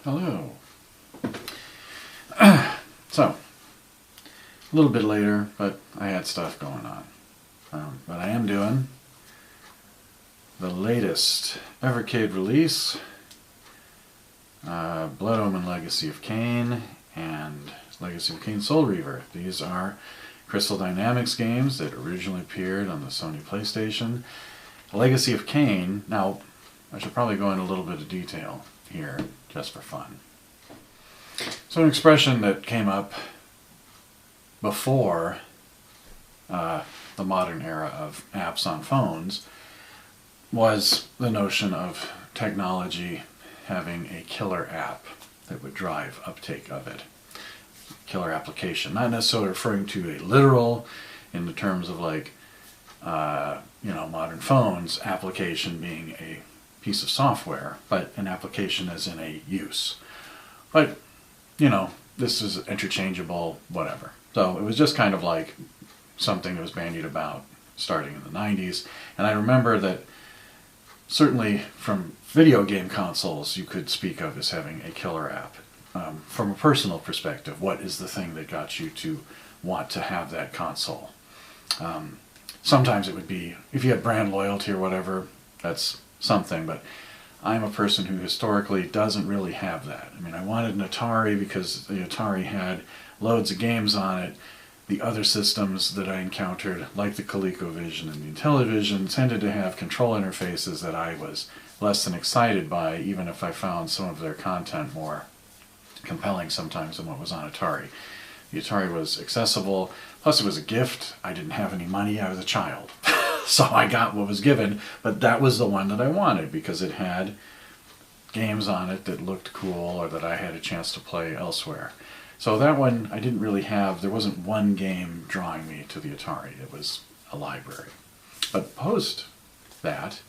Hello. So, a little bit later, but I had stuff going on. But I am doing the latest Evercade release, Blood Omen Legacy of Kain and Legacy of Kain Soul Reaver. These are Crystal Dynamics games that originally appeared on the Sony PlayStation. Legacy of Kain, now I should probably go into a little bit of detail here just for fun. So an expression that came up before the modern era of apps on phones was the notion of technology having a killer app that would drive uptake of it. Killer application, not necessarily referring to a literal in the terms of like modern phones application being a piece of software, but an application as in a use. But this is interchangeable, whatever. So it was just kind of like something that was bandied about starting in the 90s. And I remember that certainly from video game consoles you could speak of as having a killer app. From a personal perspective, what is the thing that got you to want to have that console? Sometimes it would be, if you had brand loyalty or whatever, that's something, but I'm a person who historically doesn't really have that. I mean, I wanted an Atari because the Atari had loads of games on it. The other systems that I encountered, like the ColecoVision and the Intellivision, tended to have control interfaces that I was less than excited by, even if I found some of their content more compelling sometimes than what was on Atari. The Atari was accessible, plus it was a gift. I didn't have any money, I was a child. So I got what was given, but that was the one that I wanted because it had games on it that looked cool or that I had a chance to play elsewhere. So that one I didn't really have, there wasn't one game drawing me to the Atari, it was a library. But post that,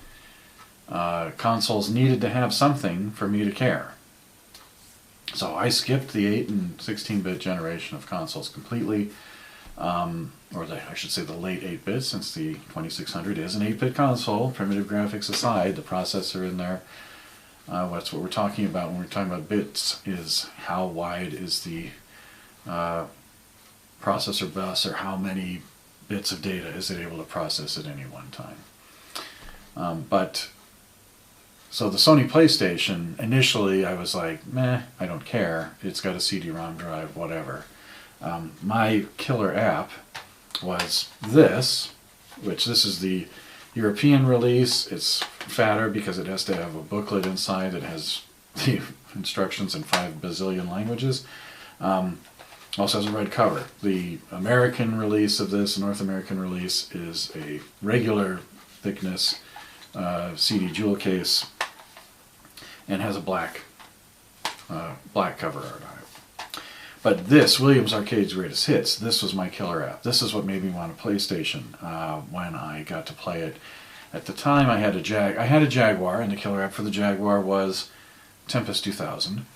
consoles needed to have something for me to care. So I skipped the 8 and 16-bit generation of consoles completely, I should say the late 8-bit, since the 2600 is an 8-bit console, primitive graphics aside, the processor in there. That's what we're talking about when we're talking about bits, is how wide is the processor bus, or how many bits of data is it able to process at any one time. So the Sony PlayStation, initially I was like, meh, I don't care. It's got a CD-ROM drive, whatever. My killer app was this, which this is the European release. It's fatter because it has to have a booklet inside that has the instructions in 5 bazillion languages. Also has a red cover. The American release of this, North American release, is a regular thickness CD jewel case and has a black cover art on it. But this, Williams Arcade's Greatest Hits, this was my killer app. This is what made me want a PlayStation when I got to play it. At the time I had a Jaguar, and the killer app for the Jaguar was Tempest 2000.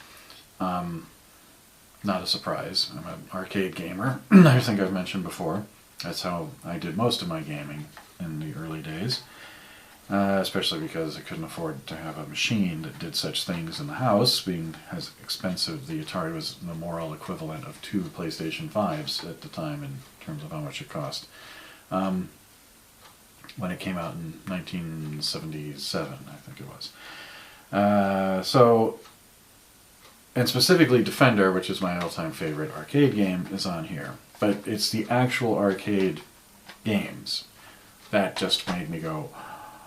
Not a surprise. I'm an arcade gamer. I think I've mentioned before. That's how I did most of my gaming in the early days. Especially because I couldn't afford to have a machine that did such things in the house, being as expensive. The Atari was the moral equivalent of 2 PlayStation 5s at the time in terms of how much it cost. When it came out in 1977, I think it was. And specifically Defender, which is my all-time favorite arcade game, is on here. But it's the actual arcade games that just made me go,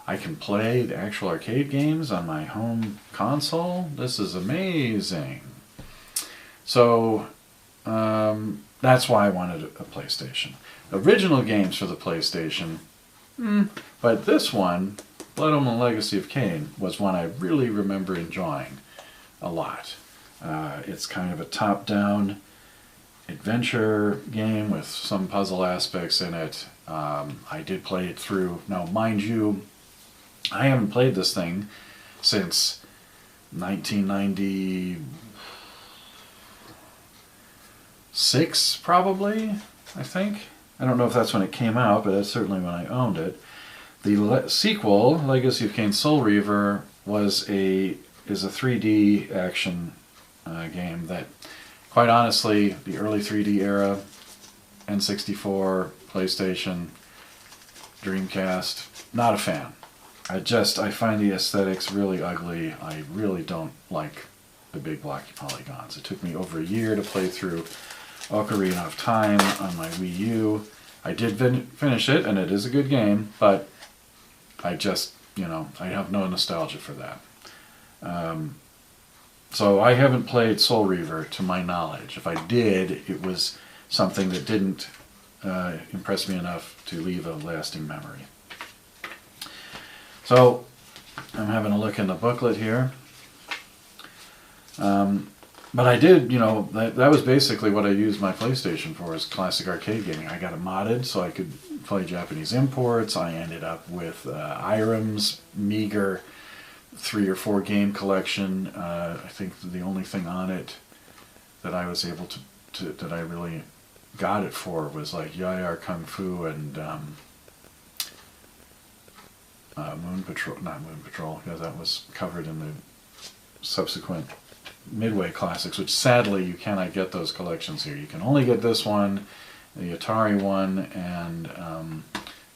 I can play the actual arcade games on my home console? This is amazing. So that's why I wanted a PlayStation. Original games for the PlayStation, but this one, Blood Omen Legacy of Kain, was one I really remember enjoying a lot. It's kind of a top-down adventure game with some puzzle aspects in it. I did play it through. Now, mind you, I haven't played this thing since 1996, probably, I think. I don't know if that's when it came out, but that's certainly when I owned it. The sequel, Legacy of Kain Soul Reaver, is a 3D action game that, quite honestly, the early 3D era, N64, PlayStation, Dreamcast, not a fan. I find the aesthetics really ugly. I really don't like the big blocky polygons. It took me over a year to play through Ocarina of Time on my Wii U. I did finish it, and it is a good game, but I just, I have no nostalgia for that. So I haven't played Soul Reaver to my knowledge. If I did, it was something that didn't impress me enough to leave a lasting memory. So I'm having a look in the booklet here. But I did, that was basically what I used my PlayStation for, is classic arcade gaming. I got it modded so I could play Japanese imports. I ended up with Irem's meager 3 or 4 game collection. I think the only thing on it that I was able to that I really got it for was like Yayar Kung Fu and Moon Patrol, not Moon Patrol, because that was covered in the subsequent Midway Classics, which sadly you cannot get those collections here. You can only get this one, the Atari one, and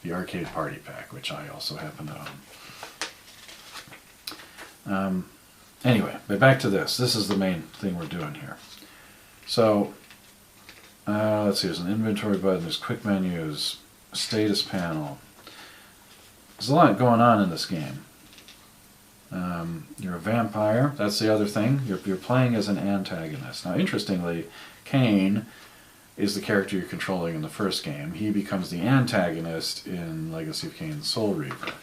the Arcade Party Pack, which I also happen to own. Anyway, but back to this. This is the main thing we're doing here. So, let's see, there's an inventory button, there's quick menus, status panel. There's a lot going on in this game. You're a vampire, that's the other thing. You're playing as an antagonist. Now, interestingly, Kain is the character you're controlling in the first game. He becomes the antagonist in Legacy of Kain Soul Reaver.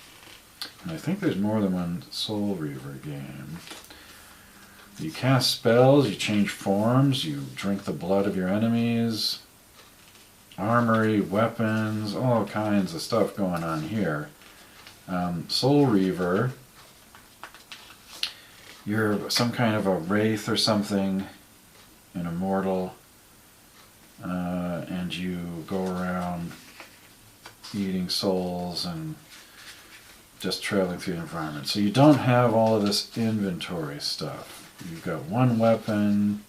And I think there's more than one Soul Reaver game. You cast spells, you change forms, you drink the blood of your enemies, armory, weapons, all kinds of stuff going on here. Soul Reaver, you're some kind of a wraith or something, an immortal, and you go around eating souls and just traveling through the environment. So you don't have all of this inventory stuff. You've got one weapon,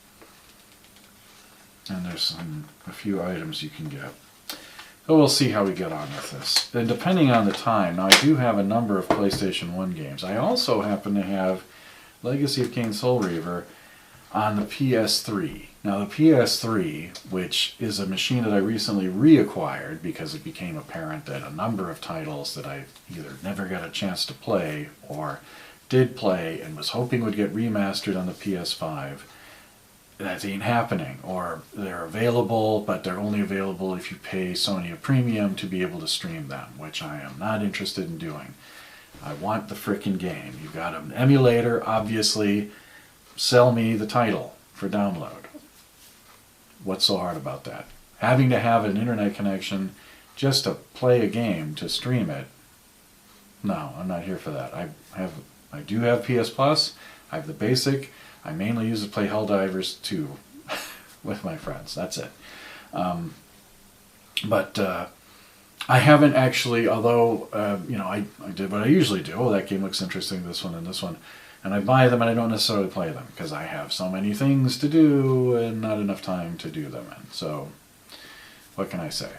and there's a few items you can get. So we'll see how we get on with this. And depending on the time, now I do have a number of PlayStation 1 games. I also happen to have Legacy of Kain Soul Reaver on the PS3. Now the PS3, which is a machine that I recently reacquired because it became apparent that a number of titles that I either never got a chance to play or did play and was hoping would get remastered on the PS5, that ain't happening. Or they're available, but they're only available if you pay Sony a premium to be able to stream them, which I am not interested in doing. I want the frickin' game. You've got an emulator, obviously. Sell me the title for download. What's so hard about that? Having to have an internet connection just to play a game, to stream it, no, I'm not here for that. I do have PS Plus. I have the basic. I mainly use it to play Helldivers 2 with my friends. That's it. But I haven't actually, although, I did what I usually do. Oh, that game looks interesting, this one and this one. And I buy them and I don't necessarily play them because I have so many things to do and not enough time to do them in. So, what can I say?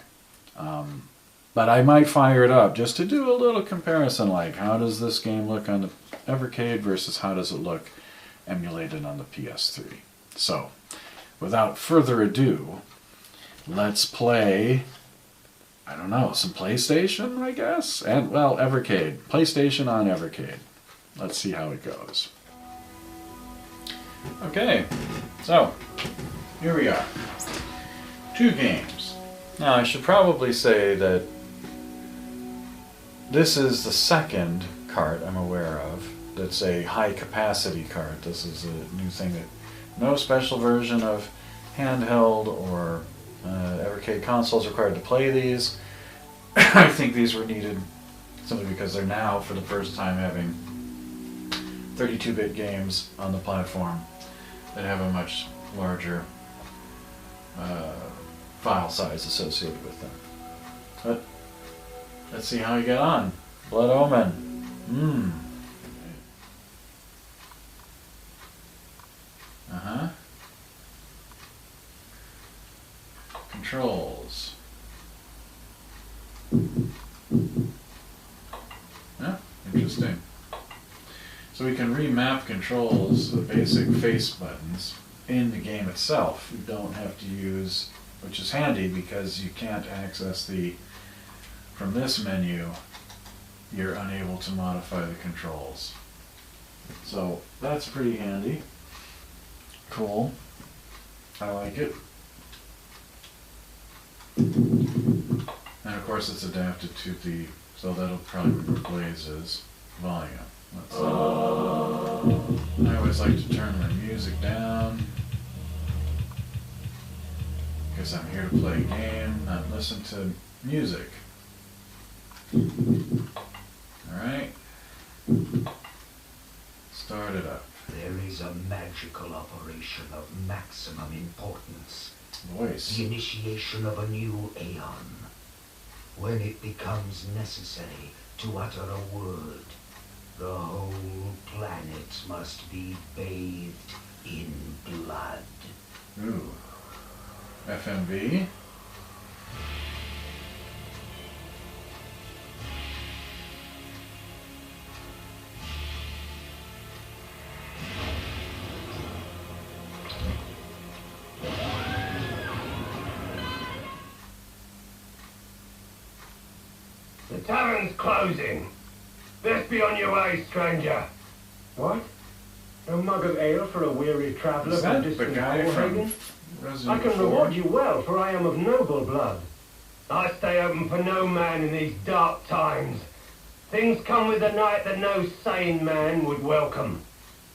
But I might fire it up just to do a little comparison, like how does this game look on the Evercade versus how does it look emulated on the PS3. So, without further ado, let's play, I don't know, some PlayStation, I guess? And, well, Evercade. PlayStation on Evercade. Let's see how it goes. Okay, so, here we are. 2 games. Now, I should probably say that this is the second cart I'm aware of that's a high-capacity cart. This is a new thing that no special version of handheld or Evercade consoles required to play these. I think these were needed simply because they're now, for the first time, having 32-bit games on the platform that have a much larger file size associated with them. But let's see how you get on. Blood Omen. Uh-huh. controls. Yeah, interesting. So we can remap controls, the basic face buttons, in the game itself. You don't have to use, which is handy because you can't access from this menu, you're unable to modify the controls. So that's pretty handy. Cool. I like it. And of course it's adapted to so that'll probably replace his volume. Let's see. I always like to turn my music down because I'm here to play a game, not listen to music. Alright. Start it up. There is a magical operation of maximum importance. Voice. The initiation of a new aeon. When it becomes necessary to utter a word, the whole planet must be bathed in blood. Ooh. FMV. The tavern's closing. Best be on your way, stranger. What? No mug of ale for a weary traveller Is that from the distant guy Copenhagen? from Resident I can Evil 4? reward you well, for I am of noble blood. I stay open for no man in these dark times. Things come with the night that no sane man would welcome.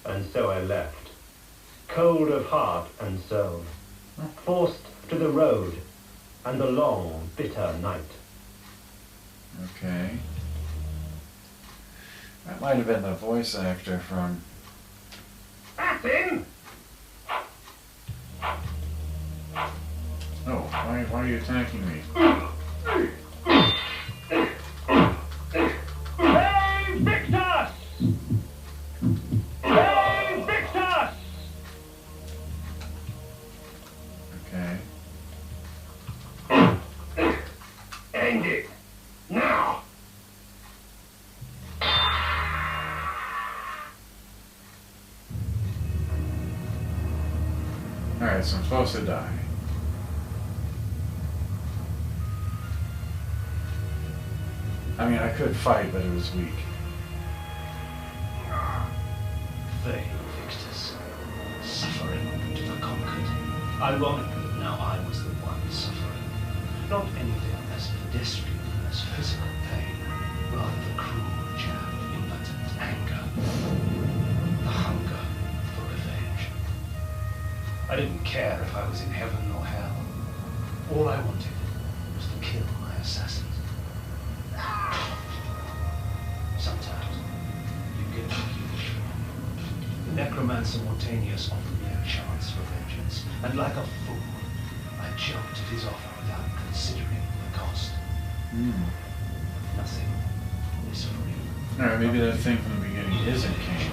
And so I left, cold of heart and soul, forced to the road and the long, bitter night. Okay. That might have been the voice actor from... That's him! Oh, why are you attacking me? Hey, Victus! Hey, Victus! Okay. End it! Now! Alright, so I'm supposed to die. I mean, I could fight, but it was weak. Vain Victus, suffering to the conquered. Ironically, now I was the one suffering. Not anything as pedestrian as physical pain, rather the cruel jab of impotent anger. The hunger for revenge. I didn't care if I was in heaven or hell. All I wanted was to kill my assassins. Sometimes you get what you wish for. The necromancer Mortanius offered me a chance for vengeance, and like a fool, I jumped at his offer without considering the cost. Nothing is free. Alright, maybe that thing from the beginning isn't Kain.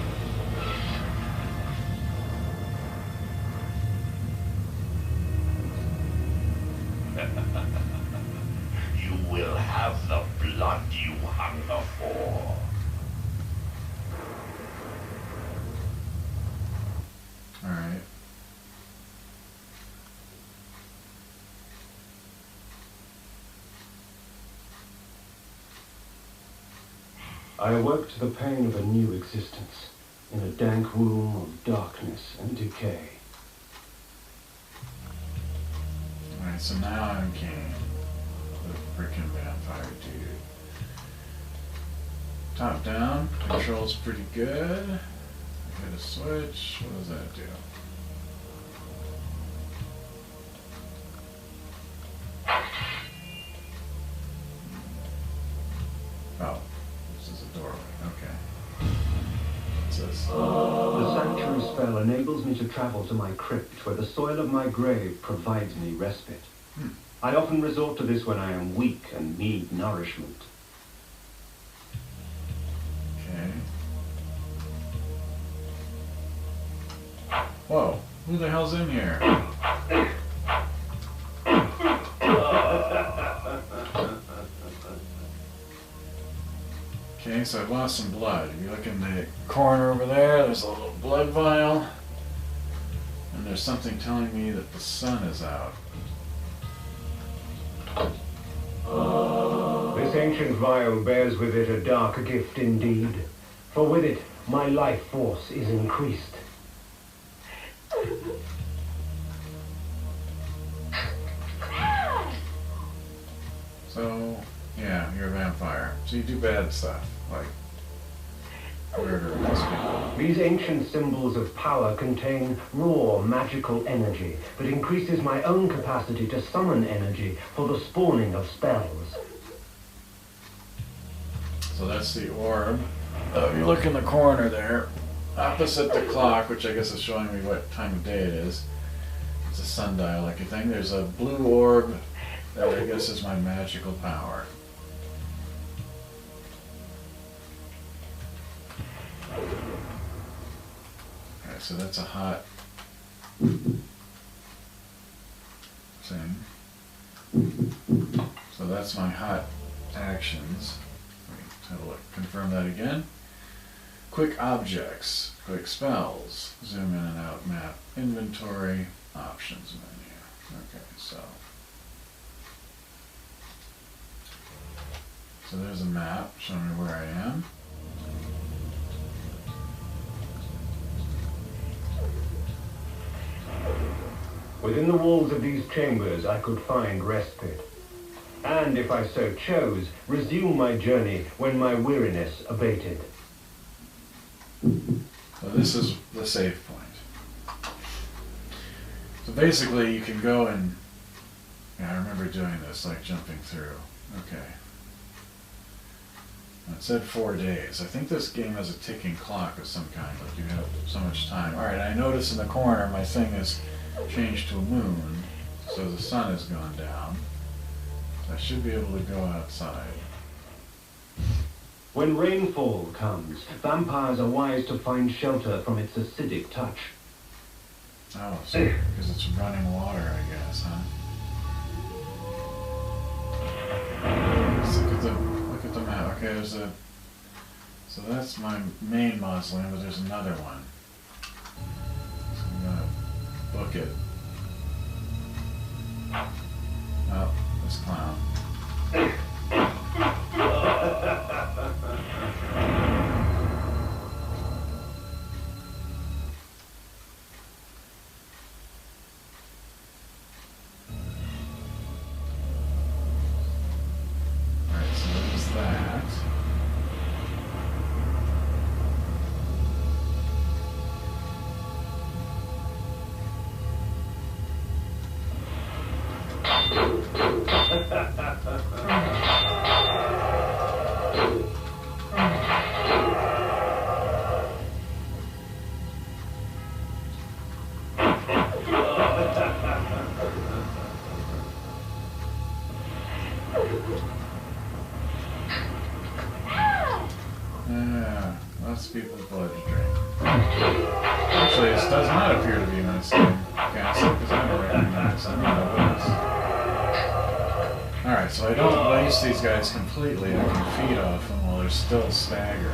You will have the blood you hunger for. Alright. I awoke to the pain of a new existence, in a dank womb of darkness and decay. Alright, so now I'm Kain. The frickin' vampire dude. Top down, controls pretty good. I hit a switch, what does that do? Oh, this is a doorway, okay. What's this? The sanctuary spell enables me to travel to my crypt, where the soil of my grave provides me respite. I often resort to this when I am weak and need nourishment. Okay. Whoa, who the hell's in here? Okay, so I've lost some blood. If you look in the corner over there, there's a little blood vial. And there's something telling me that the sun is out. This ancient vial bears with it a dark gift indeed. For with it, my life force is increased. So, yeah, you're a vampire. So you do bad stuff, like murder most people. These ancient symbols of power contain raw magical energy that increases my own capacity to summon energy for the spawning of spells. So that's the orb. If you look in the corner there, opposite the clock, which I guess is showing me what time of day it is, it's a sundial-like thing. There's a blue orb that I guess is my magical power. Okay, so that's a hot thing. So that's my hot actions. Have a look. Confirm that again. Quick objects, quick spells, zoom in and out map, inventory, options menu. Okay, so there's a map showing me where I am. Within the walls of these chambers I could find respite. And if I so chose, resume my journey when my weariness abated. So this is the save point. So basically you can go and, yeah, I remember doing this, like jumping through. Okay. It said 4 days. I think this game has a ticking clock of some kind, like you have so much time. Alright, I notice in the corner my thing is changed to a moon, so the sun has gone down. I should be able to go outside. When rainfall comes, vampires are wise to find shelter from its acidic touch. Oh, so because it's running water, I guess, huh? Let's look at the map. Okay, there's a. So that's my main mausoleum, but there's another one. So I'm gonna book it. Oh, this clown. Alright, so there's that. Yeah, lots of people's blood to drink. Actually, this does not appear to be my same castle, because I don't recognize them. Alright, so I don't waste these guys completely. I can feed off them while they're still staggering.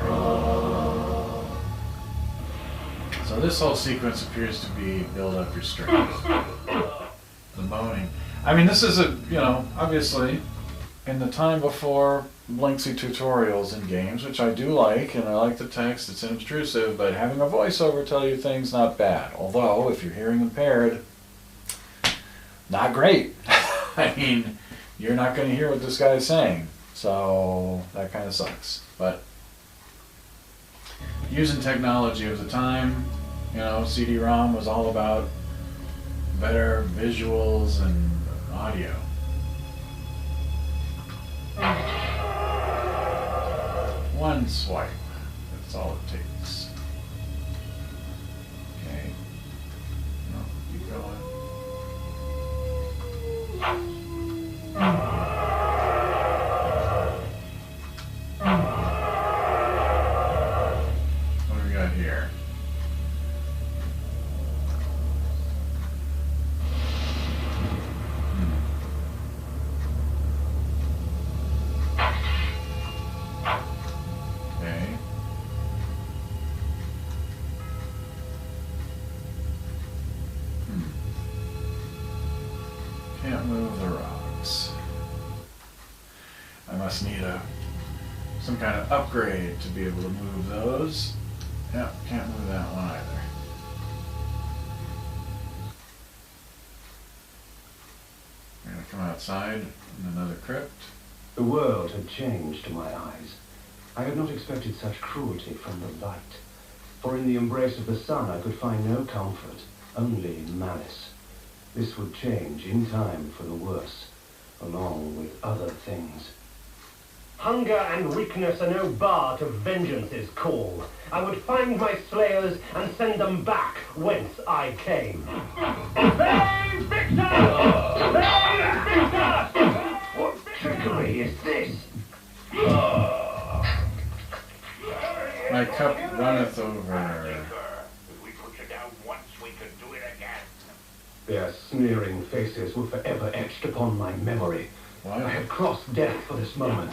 So this whole sequence appears to be build up your strength. The moaning. I mean, this is a, you know, obviously, in the time before lengthy tutorials in games, which I do like, and I like the text, it's inobtrusive, but having a voiceover tell you things, not bad. Although, if you're hearing impaired, not great. I mean, you're not going to hear what this guy is saying, so that kind of sucks. But using technology of the time, you know, CD-ROM was all about better visuals and audio. One swipe, that's all it takes. Okay, no, keep going. What do we got here? Can't move the rocks. I must need some kind of upgrade to be able to move those. Yep, can't move that one either. I'm gonna come outside in another crypt. The world had changed to my eyes. I had not expected such cruelty from the light. For in the embrace of the sun I could find no comfort, only malice. This would change in time for the worse, along with other things. Hunger and weakness are no bar to vengeance's call. I would find my slayers and send them back whence I came. Hey, Victor! Hey, Victor! What trickery is this? My cup runneth over. If we put you down once, we could do it again. Their sneering faces were forever etched upon my memory. What? I had crossed death for this moment.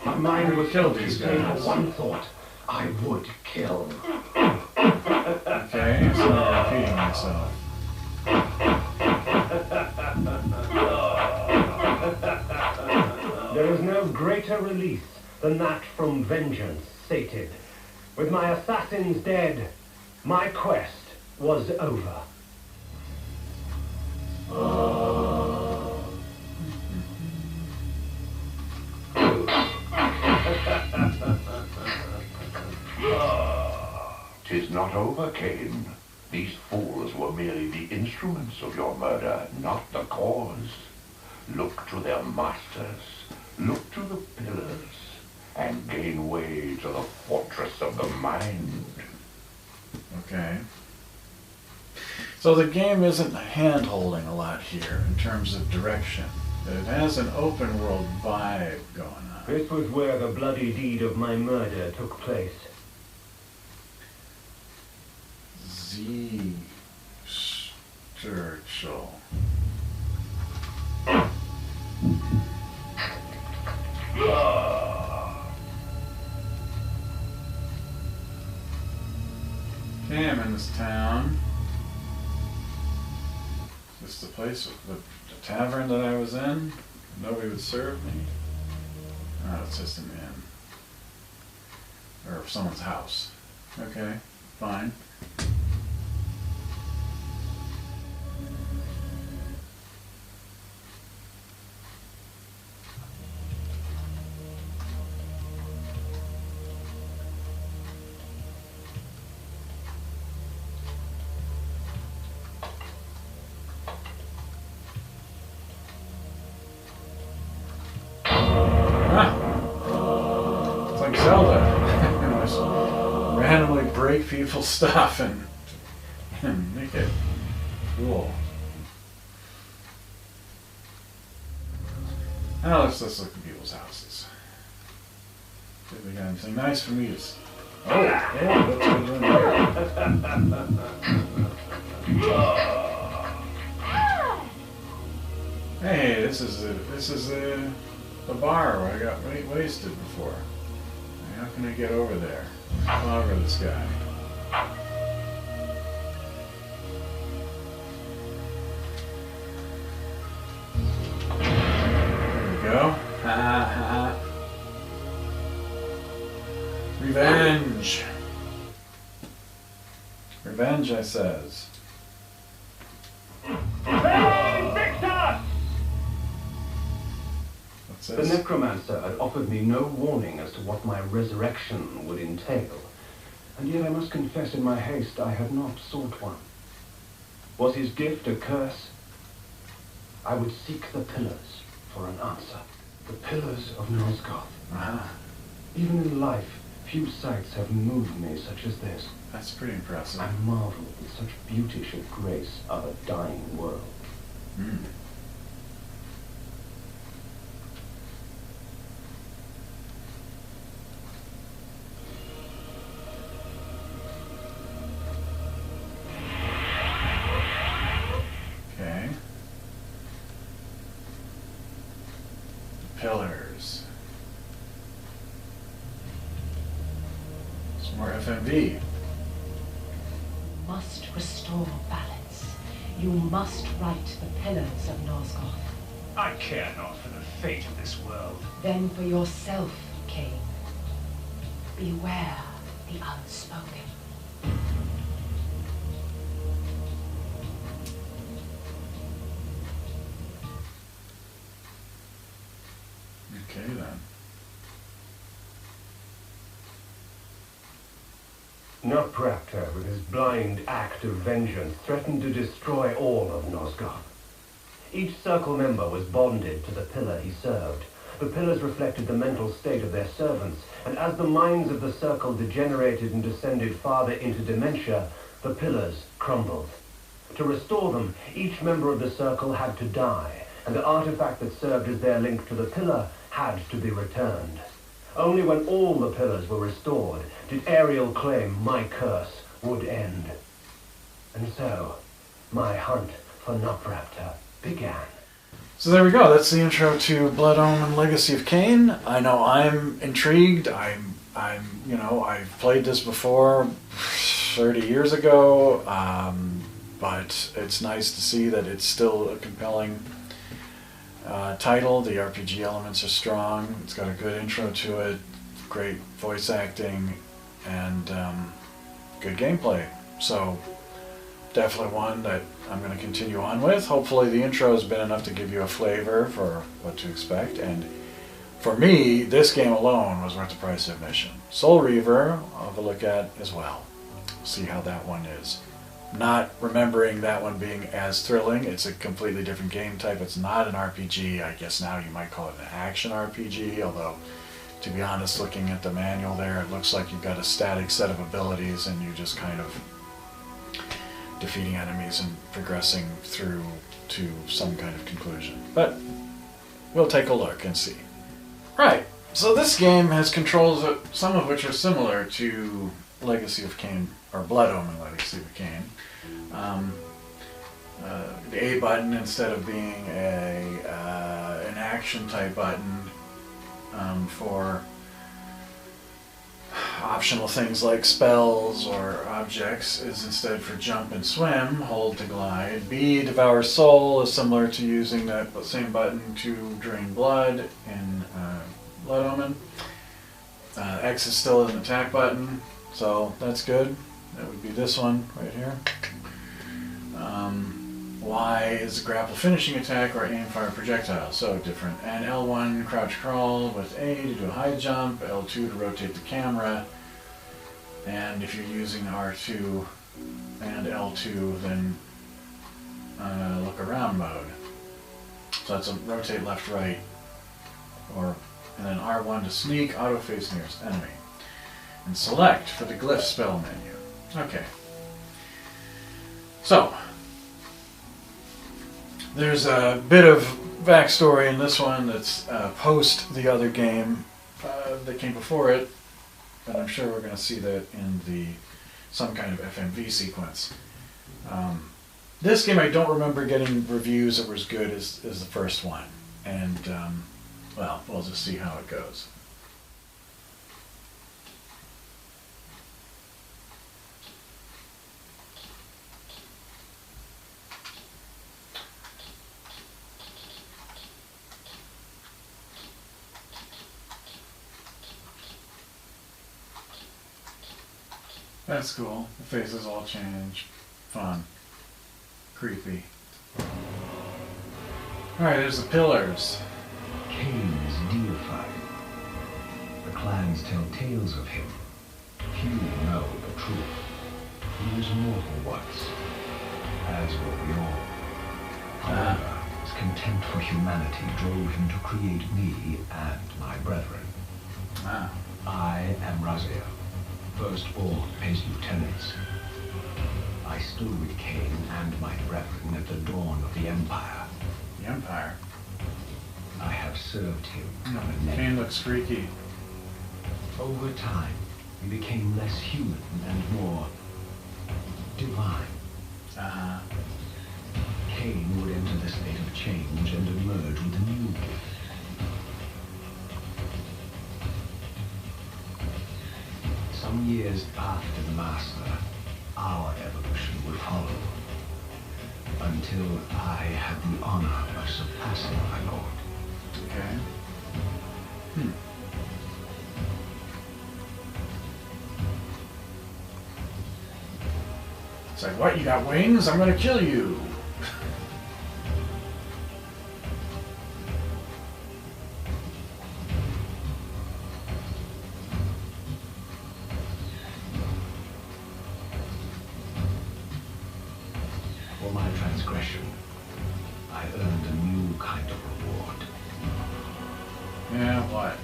My mind was Kill filled these with guys. one thought. I would kill. Okay, so I'm repeating myself. There is no greater release than that from vengeance sated. With my assassins dead, my quest was over. Tis not over, Kain. These fools were merely the instruments of your murder, not the cause. Look to their masters, look to the pillars, and gain way to the fortress of the mind. Okay. So the game isn't hand-holding a lot here in terms of direction. It has an open world vibe going on. This was where the bloody deed of my murder took place. Z Sturchel. Okay, I'm in this town. Is this the place, the tavern that I was in? Nobody would serve me? Oh, it's just an inn. Or someone's house. Okay, fine. It's like Zelda. You know, just randomly break people's stuff and make it cool. Now let's look at people's houses. See if we got anything nice for me to see. Oh, what's going on there? Hey, this is the bar where I got wasted before. How can I get over there? Clobber this guy. There we go. Ha ha ha. Revenge. Revenge, I says. Hey, Victor! What's The this? necromancer had offered me no warning as to what my resurrection would entail, and yet I must confess in my haste I had not sought one. Was his gift a curse? I would seek the pillars for an answer. The pillars of Nosgoth. Ah, Even in life, few sights have moved me such as this. that's pretty impressive. I marvel that such beauty should grace our dying world. Mm. Okay. Pillars. Some more FMV. You must restore balance. You must right the pillars of Nosgoth. I care not for the fate of this world. Then for yourself, Kain. Beware the unspoken. Okay then. Nutcracker, with his blind act of vengeance, threatened to destroy all of Nosgoth. Each circle member was bonded to the pillar he served. The pillars reflected the mental state of their servants, and as the minds of the circle degenerated and descended farther into dementia, the pillars crumbled. To restore them, each member of the circle had to die, and the artifact that served as their link to the pillar had to be returned. Only when all the pillars were restored did Ariel claim my curse would end. And so, my hunt for Nutraptor began. So there we go. That's the intro to Blood Omen: Legacy of Kain. I know I'm intrigued. I've played this before 30 years ago, but it's nice to see that it's still a compelling title. The RPG elements are strong. It's got a good intro to it, great voice acting, and good gameplay. So definitely one that I'm going to continue on with. Hopefully the intro has been enough to give you a flavor for what to expect, and for me, this game alone was worth the price of admission. Soul Reaver, I'll have a look at as well. See how that one is. Not remembering that one being as thrilling. It's a completely different game type. It's not an RPG. I guess now you might call it an action RPG, although to be honest, looking at the manual there, it looks like you've got a static set of abilities and you just kind of defeating enemies and progressing through to some kind of conclusion. But we'll take a look and see. Right, so this game has controls, some of which are similar to Legacy of Kain, or Blood Omen: Legacy of Kain. The A button, instead of being an action type button for optional things like spells or objects, is instead for jump and swim, hold to glide. B, Devour Soul, is similar to using that same button to drain blood in Blood Omen. X is still an attack button, so that's good. That would be this one right here. Y is a grapple finishing attack or aim fire projectile, so different. And L1 crouch crawl with A to do a high jump, L2 to rotate the camera, and if you're using R2 and L2, then look around mode. So that's a rotate left right, and then R1 to sneak, auto face nearest enemy. And select for the glyph spell menu. Okay. So, there's a bit of backstory in this one that's post the other game that came before it, but I'm sure we're going to see that in some kind of FMV sequence. This game, I don't remember getting reviews that were as good as the first one, and well, we'll just see how it goes. That's cool. The faces all change. Fun. Creepy. Alright, there's the pillars. Kain is deified. The clans tell tales of him. Few know the truth. He was mortal once, as were we all. However, his contempt for humanity drove him to create me and my brethren. I am Raziel, firstborn of his lieutenants. I stood with Kain and my brethren at the dawn of the Empire. The Empire? I have served him from a neck. Kain looks freaky. Over time, he became less human and more divine. Kain would enter the state of change and emerge with a new gift. Some years after the Master, our evolution would follow. until I had the honor of surpassing my lord. Okay. It's like, what, you got wings? I'm gonna kill you. For my transgression, I earned a new kind of reward. Yeah, what?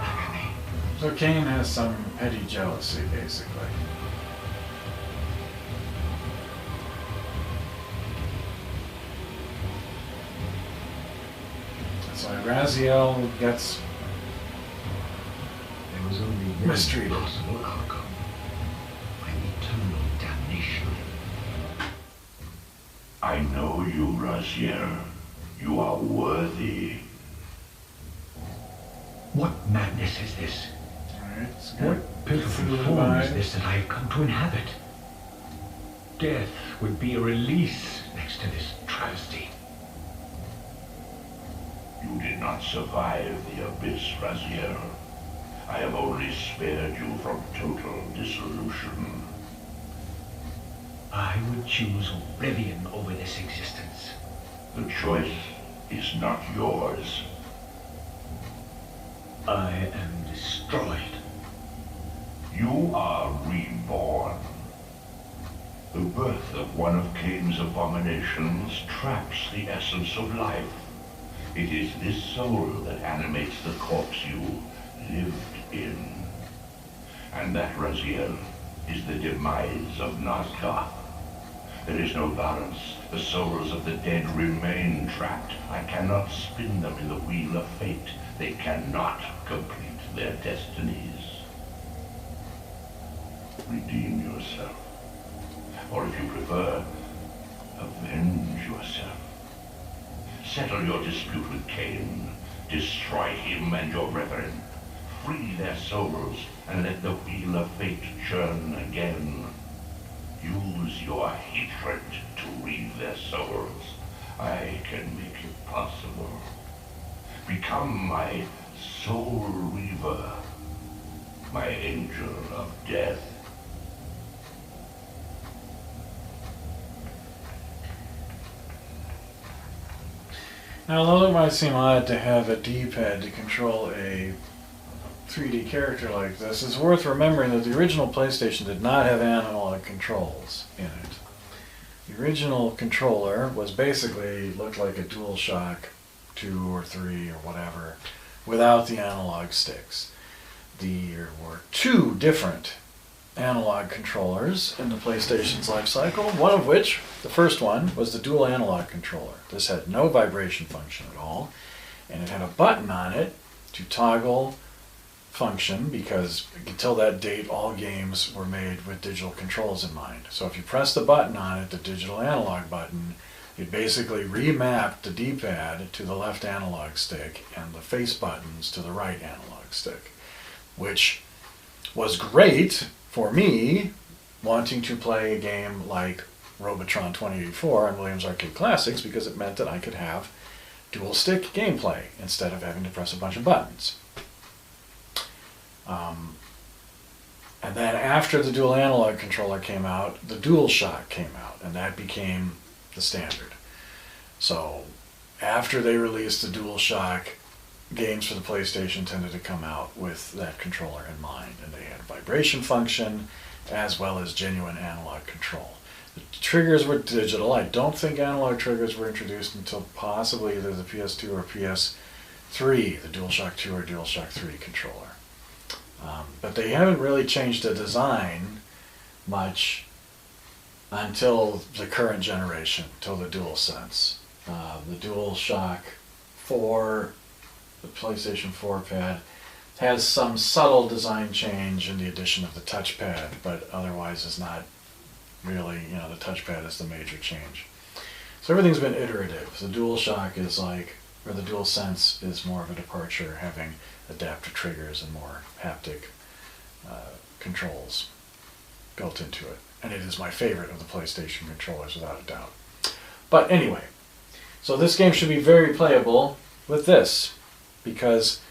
Agony. So Kain has some petty jealousy, basically. So Raziel gets There was only one mistreated. possible outcome. My eternal damnation. I know you, Raziel. You are worthy. What madness is this? Alright, it's What good. pitiful Through the form is vibes. this that I have come to inhabit? Death would be a release next to this travesty. You did not survive the abyss, Raziel. I have only spared you from total dissolution. I would choose oblivion over this existence. The choice is not yours. I am destroyed. You are reborn. The birth of one of Kain's abominations traps the essence of life. It is this soul that animates the corpse you lived in. And that, Raziel, is the demise of Nazca. There is no balance. The souls of the dead remain trapped. I cannot spin them in the wheel of fate. They cannot complete their destinies. Redeem yourself. Or if you prefer, avenge yourself. Settle your dispute with Kain. Destroy him and your brethren. Free their souls and let the wheel of fate churn again. Use your hatred to read their souls. I can make it possible. Become my soul Reaver, my angel of death. Now, although it might seem odd to have a D-pad to control a 3D character like this, it's worth remembering that the original PlayStation did not have analog controls in it. The original controller was basically, looked like a DualShock 2 or 3 or whatever, without the analog sticks. There were two different analog controllers in the PlayStation's life cycle, one of which, the first one, was the dual analog controller. This had no vibration function at all, and it had a button on it to toggle function, because until that date all games were made with digital controls in mind. So if you press the button on it, the digital analog button, it basically remapped the D-pad to the left analog stick and the face buttons to the right analog stick, which was great for me wanting to play a game like Robotron 2084 on Williams Arcade Classics, because it meant that I could have dual stick gameplay instead of having to press a bunch of buttons. And then after the dual analog controller came out, the DualShock came out, and that became the standard. So after they released the DualShock, games for the PlayStation tended to come out with that controller in mind, and they had vibration function as well as genuine analog control. The triggers were digital. I don't think analog triggers were introduced until possibly either the PS2 or PS3, the DualShock 2 or DualShock 3 controller. But they haven't really changed the design much until the current generation, until the DualSense. The DualShock 4, the PlayStation 4 pad, has some subtle design change in the addition of the touchpad, but otherwise is not really, the touchpad is the major change. So everything's been iterative. The DualShock is like, or the DualSense is more of a departure, having adaptive triggers and more haptic controls. built into it. And it is my favorite of the PlayStation controllers, without a doubt. But anyway, so this game should be very playable with this, because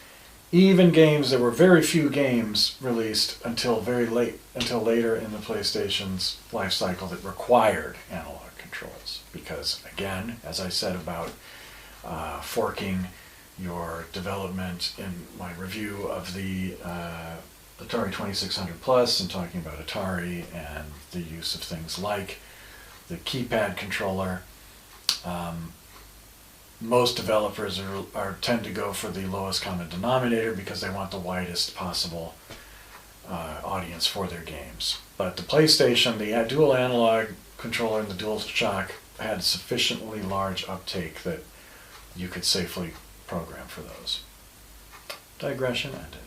even games, there were very few games released until later in the PlayStation's life cycle that required analog controls. Because again, as I said about forking your development in my review of the Atari 2600 Plus and talking about Atari and the use of things like the keypad controller, most developers tend to go for the lowest common denominator because they want the widest possible audience for their games. But the PlayStation, the dual analog controller and the DualShock had sufficiently large uptake that you could safely program for those. Digression ended.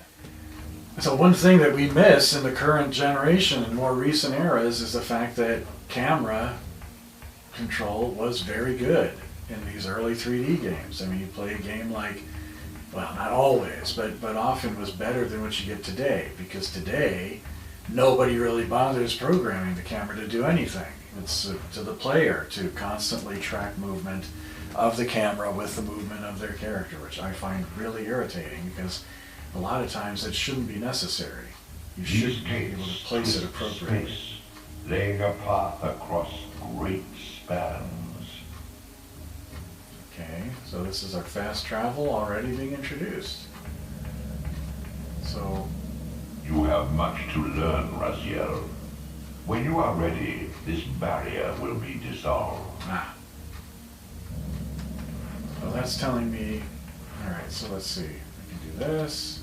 So one thing that we miss in the current generation and more recent eras is the fact that camera control was very good in these early 3D games. I mean, you play a game like, well, not always, but often was better than what you get today, because today nobody really bothers programming the camera to do anything. It's to the player to constantly track movement of the camera with the movement of their character, which I find really irritating, because a lot of times it shouldn't be necessary. You should be able to place it appropriately. Space, laying a path across great spans. Okay, so this is our fast travel already being introduced. So, You have much to learn, Raziel. When you are ready, this barrier will be dissolved. well, that's telling me, alright, so let's see. I can do this.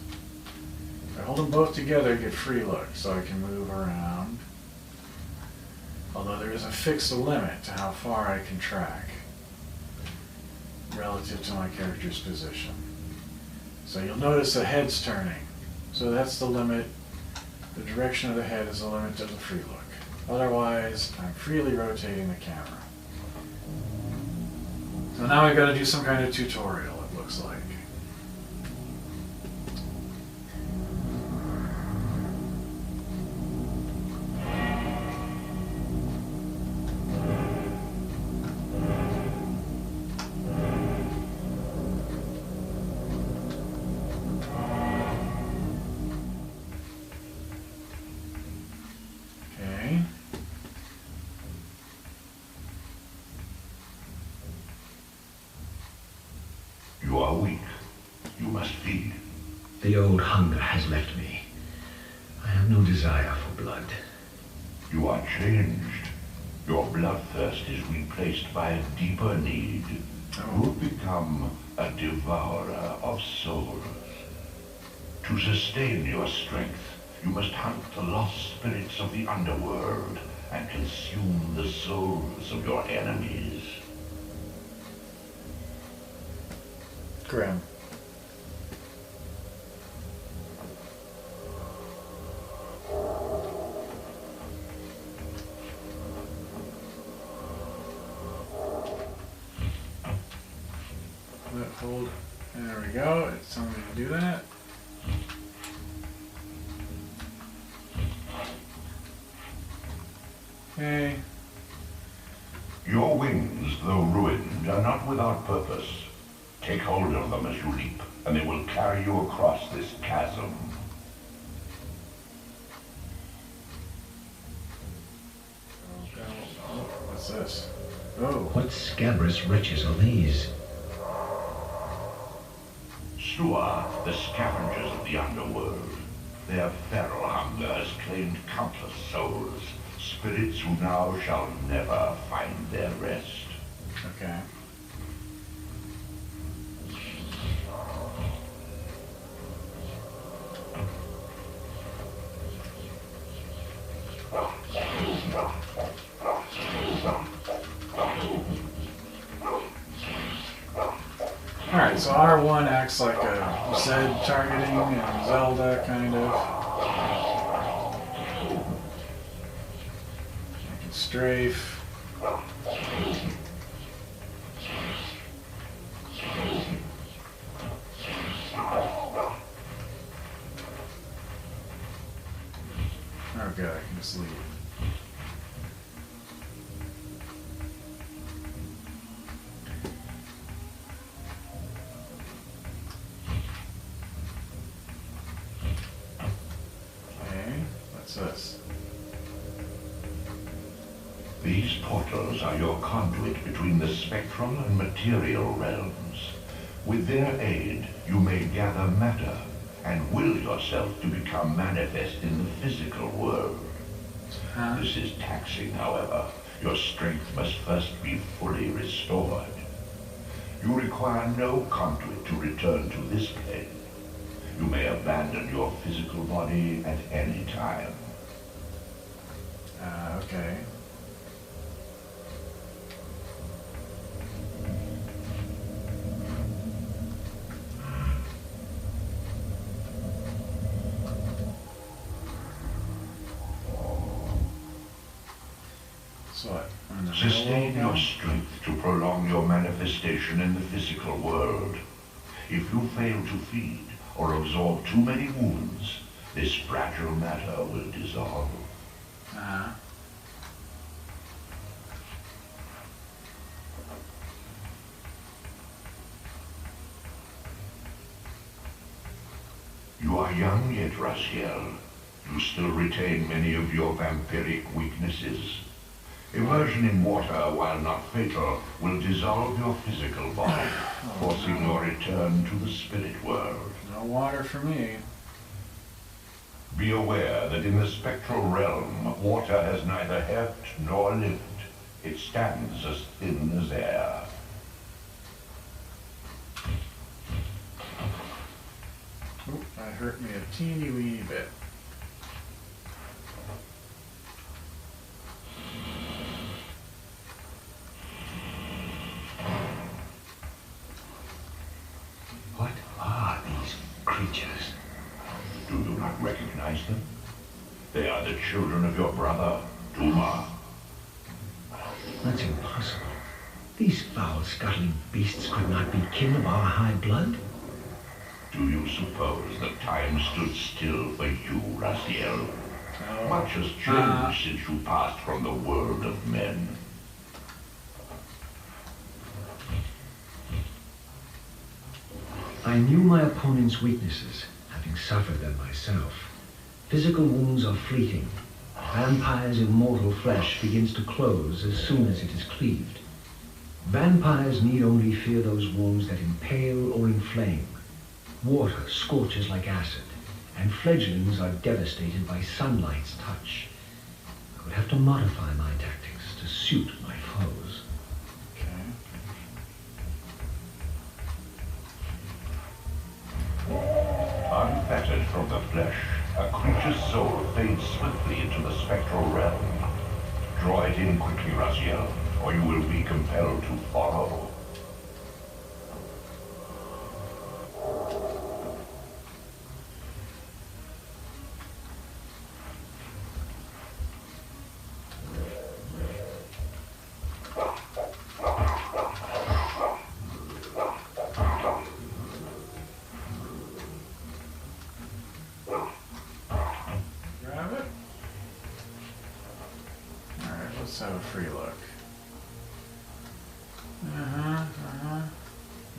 If I hold them both together, I get free look, so I can move around. Although there is a fixed limit to how far I can track relative to my character's position. So you'll notice the head's turning. So that's the limit. The direction of the head is the limit to the free look. Otherwise, I'm freely rotating the camera. So now I've got to do some kind of tutorial, it looks like. Okay. You are weak. You must feed. The old hunger has left me. I have no desire for blood. You are changed. Your bloodthirst is replaced by a deeper need. You have become a devourer of souls. To sustain your strength, you must hunt the lost spirits of the underworld and consume the souls of your enemies. Grim. Hold. There we go. It's telling me to do that. Okay. Your wings, though ruined, are not without purpose. Take hold of them as you leap, and they will carry you across this chasm. Oh, what's this? Oh. What scabrous riches are these? Sua, the scavengers of the underworld. Their feral hunger has claimed countless souls, spirits who now shall never find their rest. Okay. Alright, so R1 acts like a Z targeting and Zelda, kind of. I can strafe. Oh god, I can just leave. These portals are your conduit between the spectral and material realms. With their aid, you may gather matter and will yourself to become manifest in the physical world. This is taxing, however. Your strength must first be fully restored. You require no conduit to return to this plane. You may abandon your physical body at any time. Okay. Sustain your strength to prolong your manifestation in the physical world. If you fail to feed or absorb too many wounds, this fragile matter will dissolve. You are young yet, Raziel. You still retain many of your vampiric weaknesses. Immersion in water, while not fatal, will dissolve your physical body, forcing your return to the spirit world. No water for me. Be aware that in the spectral realm, water has neither heft nor lift. It stands as thin as air. Oop, that hurt me a teeny weeny bit. What are these creatures? Do you not recognize them? They are the children of your brother, Duma. That's impossible. These foul, scuttling beasts could not be kin of our high blood. Do you suppose that time stood still for you, Raziel? Much has changed since you passed from the world of men. I knew my opponent's weaknesses, having suffered them myself. Physical wounds are fleeting. Vampire's immortal flesh begins to close as soon as it is cleaved. Vampires need only fear those wounds that impale or inflame. Water scorches like acid, and fledglings are devastated by sunlight's touch. I would have to modify my tactics to suit my foes. Unfettered from the flesh, a creature's soul fades swiftly into the spectral realm. Draw it in quickly, Raziel, or you will be compelled to follow. Let's have a free look.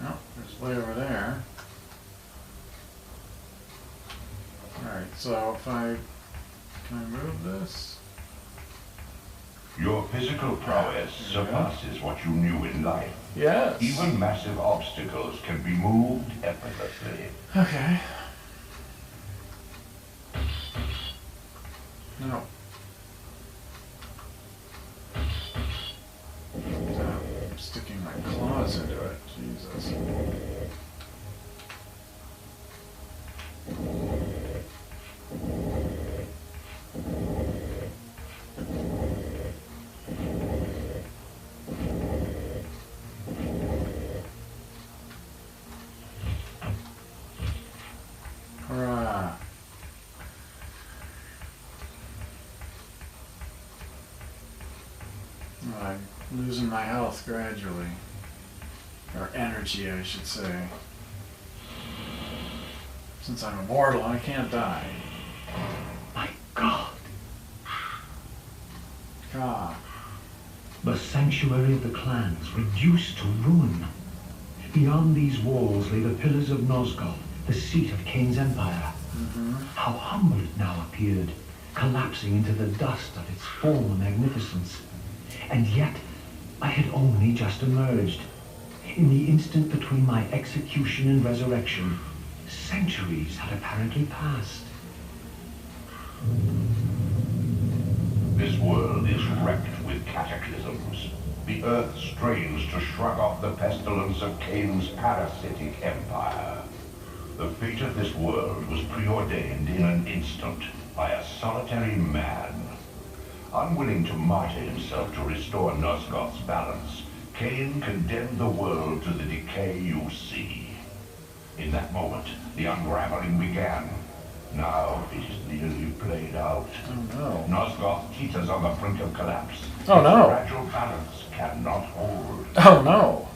Nope, there's way over there. Alright, so if can I move this? Your physical prowess surpasses what you knew in life. Yes. Even massive obstacles can be moved effortlessly. Okay. No. I'm sticking my claws into it. Jesus. Hurrah. I'm losing my health gradually. Or energy, I should say. Since I'm immortal, I can't die. My God! God. The sanctuary of the clans reduced to ruin. Beyond these walls lay the pillars of Nosgoth, the seat of Kain's empire. How humble it now appeared, collapsing into the dust of its former magnificence. And yet, I had only just emerged. In the instant between my execution and resurrection, centuries had apparently passed. This world is wrecked with cataclysms. The earth strains to shrug off the pestilence of Kain's parasitic empire. The fate of this world was preordained in an instant by a solitary man. Unwilling to martyr himself to restore Nosgoth's balance, Kain condemned the world to the decay you see. In that moment, the unraveling began. Now it is nearly played out. Oh no. Nosgoth teeters on the brink of collapse. Oh no. Its fragile balance cannot hold. Oh no.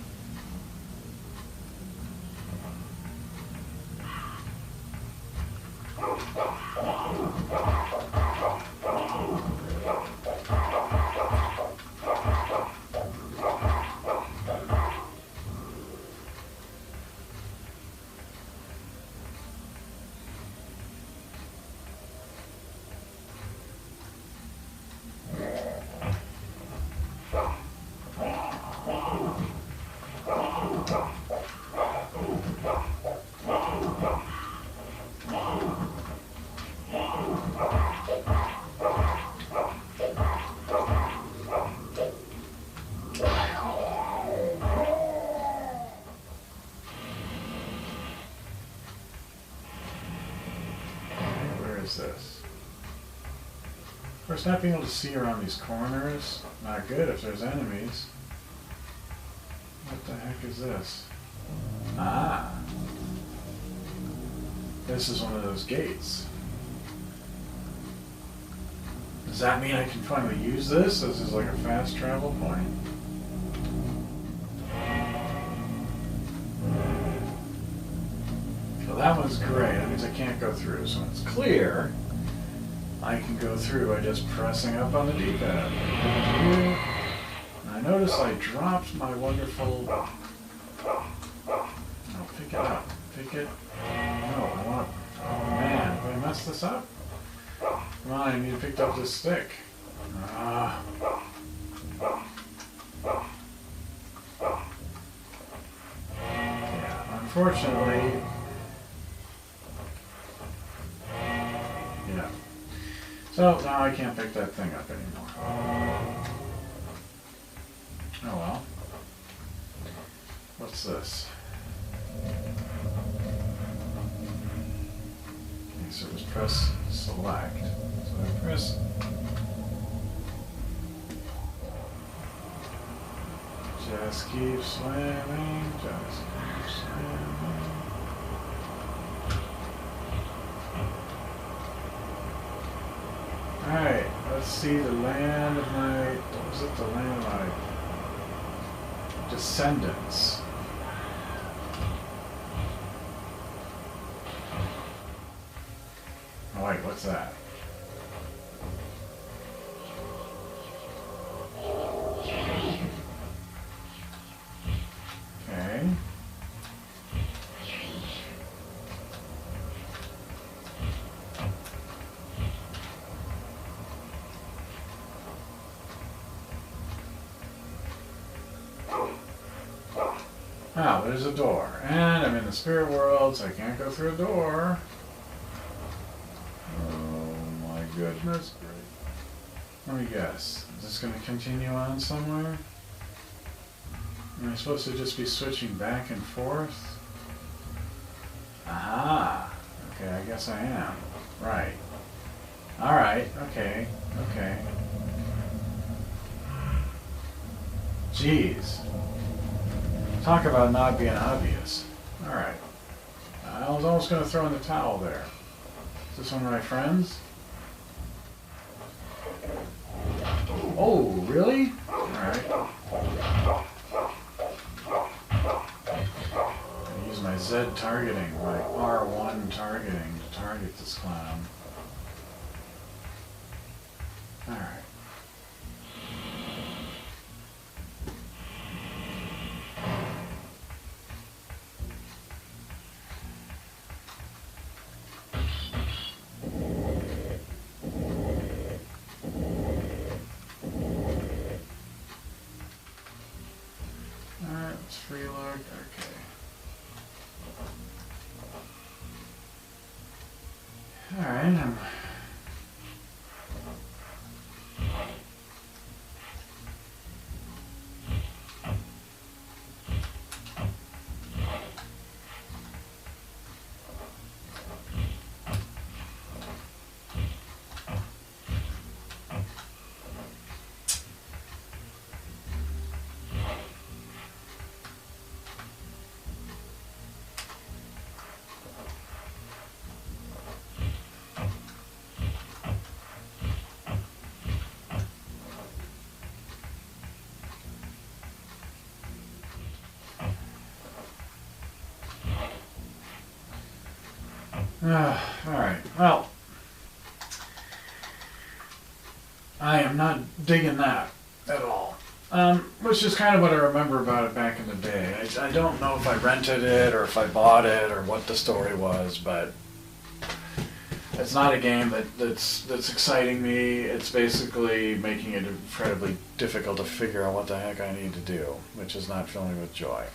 This. Of course, not being able to see around these corners, not good if there's enemies. What the heck is this? Ah! This is one of those gates. Does that mean I can finally use this? This is like a fast travel point? So that one's gray. That means I can't go through. So when it's clear, I can go through by just pressing up on the D-pad. And I notice I dropped my wonderful... No, pick it up. Pick it... No, I want... Oh man, did I mess this up? Come on, I need to pick up this stick. Ah. Yeah, unfortunately... Yeah. So now I can't pick that thing up anymore. Oh well. What's this? Okay, so just press select. So I press... Just keep swimming, just keep swimming. Alright, let's see the land of my... What was it? The land of my descendants. Oh wait, what's that? Okay. Ah, there's a door. And I'm in the spirit world, so I can't go through a door. Oh my goodness. Let me guess. Is this going to continue on somewhere? Am I supposed to just be switching back and forth? Aha! Okay, I guess I am. Right. Alright, okay, okay. Jeez. Talk about not being obvious. Alright. I was almost going to throw in the towel there. Is this one of my friends? Oh, really? Alright. I use my Z targeting, my R1 targeting to target this clown. Alright. Freelord, okay. Alright, alright, well, I am not digging that at all. Which is kind of what I remember about it back in the day. I don't know if I rented it or if I bought it or what the story was, but it's not a game that's exciting me. It's basically making it incredibly difficult to figure out what the heck I need to do, which is not filling me with joy.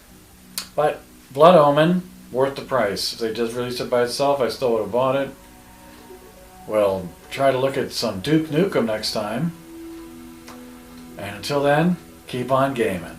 But Blood Omen, worth the price. If they just released it by itself, I still would have bought it. We'll try to look at some Duke Nukem next time. And until then, keep on gaming.